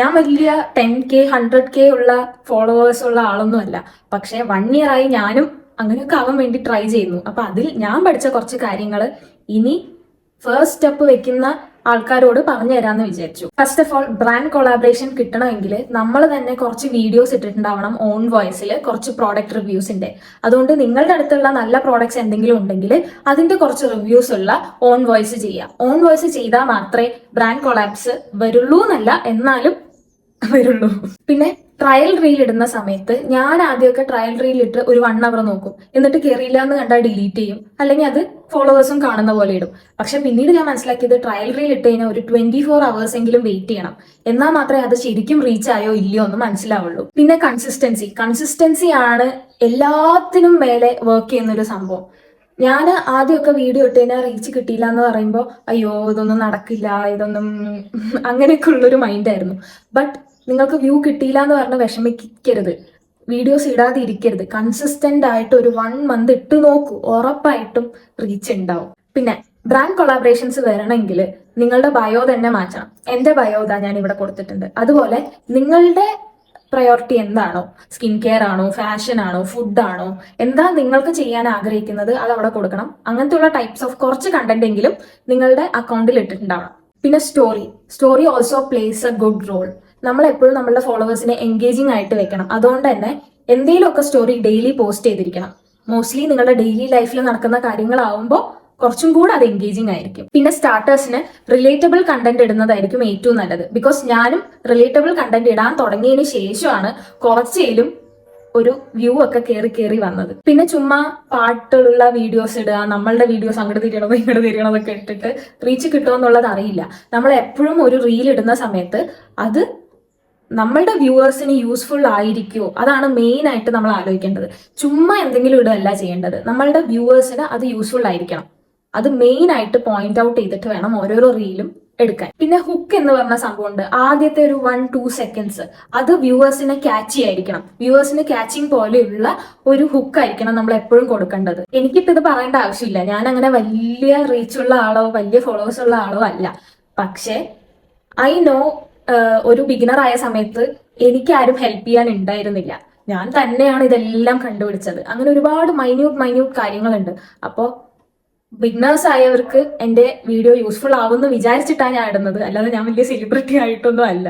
ഞാൻ വലിയ 10K 100K ഉള്ള ഫോളോവേഴ്സ് ഉള്ള ആളൊന്നും അല്ല. പക്ഷെ 1 ഇയർ ആയി ഞാനും അങ്ങനെയൊക്കെ ആവാൻ വേണ്ടി ട്രൈ ചെയ്യുന്നു. അപ്പൊ അതിൽ ഞാൻ പഠിച്ച കുറച്ച് കാര്യങ്ങൾ ഇനി ഫസ്റ്റ് സ്റ്റെപ്പ് വെക്കുന്ന ആൾക്കാരോട് പറഞ്ഞു തരാമെന്ന് വിചാരിച്ചു. First of all, brand collaboration കിട്ടണമെങ്കിൽ നമ്മൾ തന്നെ കുറച്ച് വീഡിയോസ് ഇട്ടിട്ടുണ്ടാവണം ഓൺ വോയിസിൽ, കുറച്ച് പ്രോഡക്റ്റ് റിവ്യൂസിന്റെ. അതുകൊണ്ട് നിങ്ങളുടെ അടുത്തുള്ള നല്ല പ്രോഡക്ട്സ് എന്തെങ്കിലും ഉണ്ടെങ്കിൽ അതിന്റെ കുറച്ച് റിവ്യൂസ് ഉള്ള ഓൺ വോയിസ് ചെയ്യുക. ഓൺ വോയിസ് ചെയ്താൽ മാത്രമേ ബ്രാൻഡ് കൊളാബ്സ് വരുള്ളൂ എന്നല്ല, എന്നാലും വരുള്ളൂ. പിന്നെ ട്രയൽ റീൽ ഇടുന്ന സമയത്ത് ഞാൻ ആദ്യമൊക്കെ ട്രയൽ റീൽ ഇട്ട് ഒരു 1 hour നോക്കും, എന്നിട്ട് കയറിയില്ല എന്ന് കണ്ടാൽ ഡിലീറ്റ് ചെയ്യും, അല്ലെങ്കിൽ അത് ഫോളോവേഴ്സും കാണുന്ന പോലെ ഇടും. പക്ഷെ പിന്നീട് ഞാൻ മനസ്സിലാക്കിയത് ട്രയൽ റീൽ ഇട്ട് കഴിഞ്ഞാൽ ഒരു 24 hours എങ്കിലും വെയിറ്റ് ചെയ്യണം, എന്നാൽ മാത്രമേ അത് ശരിക്കും റീച്ച് ആയോ ഇല്ലയോ എന്ന് മനസ്സിലാവുള്ളൂ. പിന്നെ കൺസിസ്റ്റൻസി ആണ് എല്ലാത്തിനും മേലെ വർക്ക് ചെയ്യുന്ന ഒരു സംഭവം. ഞാൻ ആദ്യമൊക്കെ വീഡിയോ ഇട്ട് കഴിഞ്ഞാൽ റീച്ച് കിട്ടിയില്ല എന്ന് പറയുമ്പോൾ അയ്യോ ഇതൊന്നും നടക്കില്ല, ഇതൊന്നും അങ്ങനെയൊക്കെ ഉള്ളൊരു മൈൻഡായിരുന്നു. ബട്ട് നിങ്ങൾക്ക് വ്യൂ കിട്ടിയില്ല എന്ന് പറഞ്ഞ് വിഷമിക്കരുത്, വീഡിയോസ് ഇടാതെ ഇരിക്കരുത്. കൺസിസ്റ്റന്റ് ആയിട്ട് ഒരു 1 month ഇട്ട് നോക്കൂ, ഉറപ്പായിട്ടും റീച്ച് ഉണ്ടാവും. പിന്നെ ബ്രാൻഡ് കൊളാബറേഷൻസ് വരണമെങ്കിൽ നിങ്ങളുടെ ബയോ തന്നെ മാറ്റണം. എന്റെ ബയോ ഇതാ ഞാൻ ഇവിടെ കൊടുത്തിട്ടുണ്ട്. അതുപോലെ നിങ്ങളുടെ പ്രയോറിറ്റി എന്താണോ, സ്കിൻ കെയർ ആണോ, ഫാഷൻ ആണോ, ഫുഡ് ആണോ, എന്താ നിങ്ങൾക്ക് ചെയ്യാൻ ആഗ്രഹിക്കുന്നത് അത് അവിടെ കൊടുക്കണം. അങ്ങനത്തെ ഉള്ള ടൈപ്സ് ഓഫ് കുറച്ച് കണ്ടന്റ് എങ്കിലും നിങ്ങളുടെ അക്കൗണ്ടിൽ ഇട്ടിട്ടുണ്ടാവണം. പിന്നെ story also plays a good role. നമ്മൾ എപ്പോഴും നമ്മളുടെ ഫോളോവേഴ്സിനെ എൻഗേജിങ് ആയിട്ട് വെക്കണം. അതുകൊണ്ട് തന്നെ എന്തെങ്കിലുമൊക്കെ സ്റ്റോറി ഡെയിലി പോസ്റ്റ് ചെയ്തിരിക്കണം. മോസ്റ്റ്ലി നിങ്ങളുടെ ഡെയിലി ലൈഫിൽ നടക്കുന്ന കാര്യങ്ങളാവുമ്പോൾ കുറച്ചും കൂടെ അത് എൻഗേജിങ് ആയിരിക്കും. പിന്നെ സ്റ്റാർട്ടേഴ്സിന് റിലേറ്റബിൾ കണ്ടന്റ് ഇടുന്നതായിരിക്കും ഏറ്റവും നല്ലത്. ബിക്കോസ് ഞാനും റിലേറ്റബിൾ കണ്ടന്റ് ഇടാൻ തുടങ്ങിയതിന് ശേഷമാണ് കുറച്ചേലും ഒരു വ്യൂ ഒക്കെ കയറി വന്നത്. പിന്നെ ചുമ്മാ പാട്ടുള്ള വീഡിയോസ് ഇടുക, നമ്മളുടെ വീഡിയോസ് അങ്ങോട്ട് തിരിയണതോ ഇങ്ങോട്ട് തിരിയണതൊക്കെ ഇട്ടിട്ട് റീച്ച് കിട്ടുമോ എന്നുള്ളത് അറിയില്ല. നമ്മൾ എപ്പോഴും ഒരു റീൽ ഇടുന്ന സമയത്ത് അത് നമ്മളുടെ വ്യൂവേഴ്സിന് യൂസ്ഫുൾ ആയിരിക്കുമോ, അതാണ് മെയിൻ ആയിട്ട് നമ്മൾ ആലോചിക്കേണ്ടത്. ചുമ്മാ എന്തെങ്കിലും ഇടുകയല്ല ചെയ്യേണ്ടത്, നമ്മളുടെ വ്യൂവേഴ്സിന് അത് യൂസ്ഫുൾ ആയിരിക്കണം. അത് മെയിൻ ആയിട്ട് പോയിന്റ് ഔട്ട് ചെയ്തിട്ട് വേണം ഓരോരോ റീലും എടുക്കാൻ. പിന്നെ ഹുക്ക് എന്ന് പറഞ്ഞ സംഭവമുണ്ട്. ആദ്യത്തെ ഒരു 1-2 seconds അത് വ്യൂവേഴ്സിനെ ക്യാച്ചി ആയിരിക്കണം. വ്യൂവേഴ്സിന് ക്യാച്ചിങ് പോലെയുള്ള ഒരു ഹുക്ക് ആയിരിക്കണം നമ്മൾ എപ്പോഴും കൊടുക്കേണ്ടത്. എനിക്കിപ്പോ ഇത് പറയേണ്ട ആവശ്യമില്ല, ഞാൻ അങ്ങനെ വലിയ റീച്ചുള്ള ആളോ വലിയ ഫോളോവേഴ്സ് ഉള്ള ആളോ അല്ല. പക്ഷേ ഐ നോ, ഒരു ബിഗിനർ ആയ സമയത്ത് എനിക്ക് ആരും ഹെൽപ്പ് ചെയ്യാൻ ഉണ്ടായിരുന്നില്ല. ഞാൻ തന്നെയാണ് ഇതെല്ലാം കണ്ടുപിടിച്ചത്. അങ്ങനെ ഒരുപാട് മൈന്യൂട്ട് കാര്യങ്ങളുണ്ട്. അപ്പോൾ ബിഗിനേഴ്സ് ആയവർക്ക് എന്റെ വീഡിയോ യൂസ്ഫുൾ ആവുമെന്ന് വിചാരിച്ചിട്ടാണ് ഞാൻ ഇടുന്നത്, അല്ലാതെ ഞാൻ വലിയ സെലിബ്രിറ്റി ആയിട്ടൊന്നും അല്ല.